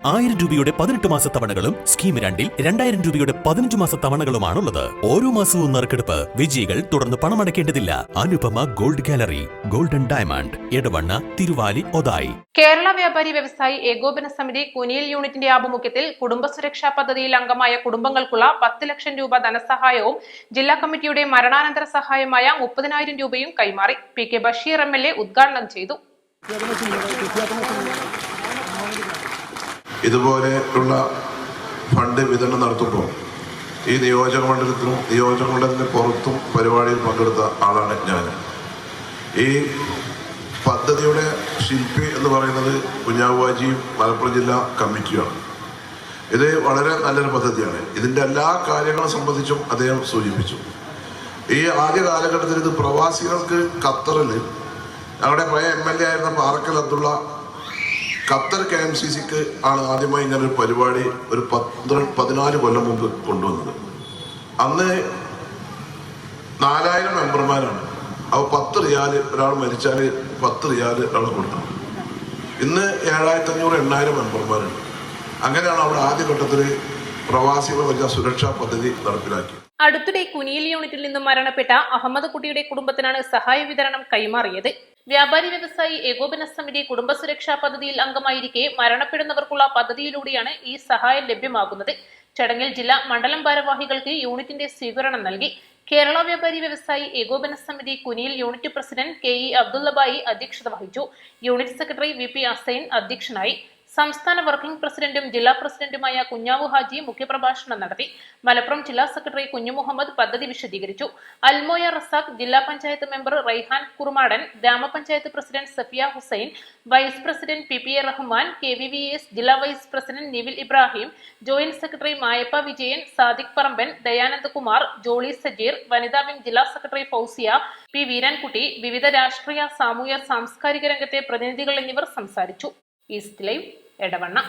1000 രൂപയുടെ 18 മാസ തവണകളും സ്കീം 2-ൽ 2000 രൂപയുടെ 15 മാസ തവണകളുമാണുള്ളത്. ഓരോ മാസവും നറുക്കെടുപ്പ്. വിജയികൾ തുടർന്ന് പണമടയ്ക്കേണ്ടതില്ല. Anupama gold gallery, golden diamond, Edavanna, Thiruvali, Othayi. Kerala Vyapari Vyavasayi ഏകോപന സമിതി കുനിയിൽ യൂണിറ്റിന്റെ ആഭിമുഖ്യത്തിൽ കുടുംബ സുരക്ഷാ പദ്ധതിയിൽ അംഗമായ കുടുംബങ്ങൾക്കുള്ള 10 ലക്ഷം രൂപ ധനസഹായവും ജില്ലാ കമ്മിറ്റിയുടെ മരണാനന്തര സഹായമായ 30,000 രൂപയും കൈമാറി. PK ബഷീർ MLA ഉദ്ഘാടനം ചെയ്തു. ഇതുപോലെയുള്ള ഫണ്ട് വിതരണം നടത്തുമ്പോൾ ഈ നിയോജകമണ്ഡലത്തിന് പുറത്തും പരിപാടിയിൽ പങ്കെടുത്ത ആളാണ് ഞാൻ. ഈ പദ്ധതിയുടെ ശില്പി എന്ന് പറയുന്നത് കുഞ്ഞാവുവാജിയും മലപ്പുറം ജില്ലാ കമ്മിറ്റിയാണ്. ഇത് വളരെ നല്ലൊരു പദ്ധതിയാണ്. ഇതിൻ്റെ എല്ലാ കാര്യങ്ങളും സംബന്ധിച്ചും അദ്ദേഹം സൂചിപ്പിച്ചു. ഈ ആദ്യ കാലഘട്ടത്തിൽ ഇത് പ്രവാസികൾക്ക് ഖത്തറിൽ ഞങ്ങളുടെ പഴയ MLA ആയിരുന്ന പാറക്കൽ അബ്ദുള്ള ഖത്തർ KMCCക്ക് ആണ് ആദ്യമായി ഇങ്ങനൊരു പരിപാടി ഒരു 14 കൊല്ലം മുമ്പ് കൊണ്ടുവന്നത്. അന്ന് 4000 മെമ്പർമാരാണ്. അപ്പോൾ 10 റിയാൽ ഒരാൾ മരിച്ചാൽ 10 റിയാൽ ഒരാൾ കൊടുക്കണം. ഇന്ന് 7500 8,000 മെമ്പർമാരുണ്ട്. അങ്ങനെയാണ് അവിടെ ആദ്യഘട്ടത്തിൽ പ്രവാസികളെ വലിയ സുരക്ഷാ പദ്ധതി നടപ്പിലാക്കി. അടുത്തിടെ കുനിയിൽ യൂണിറ്റിൽ നിന്നും മരണപ്പെട്ട അഹമ്മദ് കുട്ടിയുടെ കുടുംബത്തിനാണ് സഹായ വിതരണം കൈമാറിയത്. വ്യാപാരി വ്യവസായി ഏകോപന സമിതി കുടുംബ സുരക്ഷാ പദ്ധതിയിൽ അംഗമായിരിക്കെ മരണപ്പെടുന്നവർക്കുള്ള പദ്ധതിയിലൂടെയാണ് ഈ സഹായം ലഭ്യമാകുന്നത്. ചടങ്ങിൽ ജില്ലാ മണ്ഡലം ഭാരവാഹികൾക്ക് യൂണിറ്റിന്റെ സ്വീകരണം നൽകി. കേരള വ്യാപാരി വ്യവസായി ഏകോപന സമിതി കുനിയിൽ യൂണിറ്റ് പ്രസിഡന്റ് KE അബ്ദുള്ളബായി അധ്യക്ഷത വഹിച്ചു. യൂണിറ്റ് സെക്രട്ടറി VP അസൈൻ അധ്യക്ഷനായി. സംസ്ഥാന വർക്കിംഗ് പ്രസിഡന്റും ജില്ലാ പ്രസിഡന്റുമായ കുഞ്ഞാവു ഹാജി മുഖ്യപ്രഭാഷണം നടത്തി. മലപ്പുറം ജില്ലാ സെക്രട്ടറി കുഞ്ഞു മുഹമ്മദ് പദ്ധതി വിശദീകരിച്ചു. അൽമോയ റസാഖ്, ജില്ലാ പഞ്ചായത്ത് മെമ്പർ റൈഹാൻ കുറുമാടൻ, ഗ്രാമപഞ്ചായത്ത് president Safiya Hussain, vice president PPA Rahman, KVVS ജില്ലാ vice president Nivil Ibrahim, joint secretary Mayappa Vijayan, Sadiq Paramban, Dayanand Kumar, Jolly Sajeer, വനിതാ വിംഗ് ജില്ലാ സെക്രട്ടറി ഫൗസിയ, P വീരാൻകുട്ടി, വിവിധ രാഷ്ട്രീയ, സാമൂഹ്യ, സാംസ്കാരിക രംഗത്തെ പ്രതിനിധികൾ എന്നിവർ സംസാരിച്ചു. East live, Edavanna.